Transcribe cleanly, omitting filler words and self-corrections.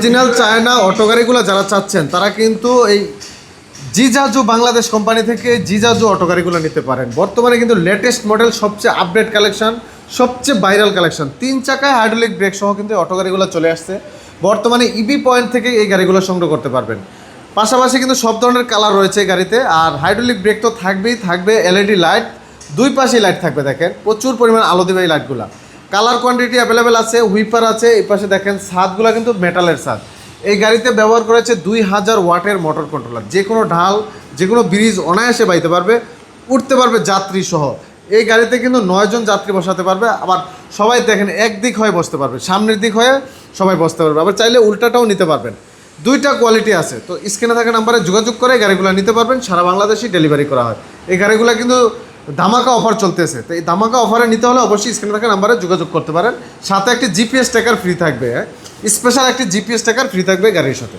Original China auto গাড়িগুলো যারা চাচ্ছেন তারা কিন্তু এই জিজাজু বাংলাদেশ কোম্পানি থেকে জিজাজু অটো গাড়িগুলো নিতে পারেন। বর্তমানে কিন্তু লেটেস্ট মডেল, সবচেয়ে আপডেট কালেকশন, সবচেয়ে ভাইরাল কালেকশন, 3 চাকায় হাইড্রোলিক ব্রেক সহ কিন্তু অটো গাড়িগুলো চলে আসছে। বর্তমানে ইবি পয়েন্ট থেকে এই গাড়িগুলো সংগ্রহ করতে পারবেন। পাশাপাশি কিন্তু সব ধরনের কালার রয়েছে এই গাড়িতে। আর হাইড্রোলিক ব্রেক তো থাকবেই, থাকবে এলইডি লাইট, দুই পাশেই লাইট থাকবে। দেখেন প্রচুর পরিমাণ আলো দেবে এই লাইটগুলো। কালার কোয়ান্টিটি অ্যাভেলেবেল আছে, হুইপার আছে। এই পাশে দেখেন ছাদগুলো কিন্তু মেটালের ছাদ। এই গাড়িতে ব্যবহার করেছে 2000 ওয়াটের মোটর কন্ট্রোলার। যে কোনো ঢাল, যে কোনো ব্রিজ অনায়াসে বাইতে পারবে, উঠতে পারবে যাত্রী সহ। এই গাড়িতে কিন্তু 9 জন যাত্রী বসাতে পারবে। আবার সবাই দেখেন একদিক হয়ে বসতে পারবে, সামনের দিক হয়ে সবাই বসতে পারবে। আবার চাইলে উল্টাটাও নিতে পারবেন। দুইটা কোয়ালিটি আছে। তো স্ক্রিনে থাকা নাম্বারে যোগাযোগ করে গাড়িগুলো নিতে পারবেন। সারা বাংলাদেশেই ডেলিভারি করা হয়। এই গাড়িগুলো কিন্তু ধামাকা অফার চলতেছে। তো এই ধামাকা অফারে নিতে হলে অবশ্যই স্ক্রিনে থাকা নাম্বারে যোগাযোগ করতে পারেন। সাথে একটি জিপিএস ট্র্যাকার ফ্রি থাকবে, স্পেশাল একটি জিপিএস ট্র্যাকার ফ্রি থাকবে গাড়ির সাথে।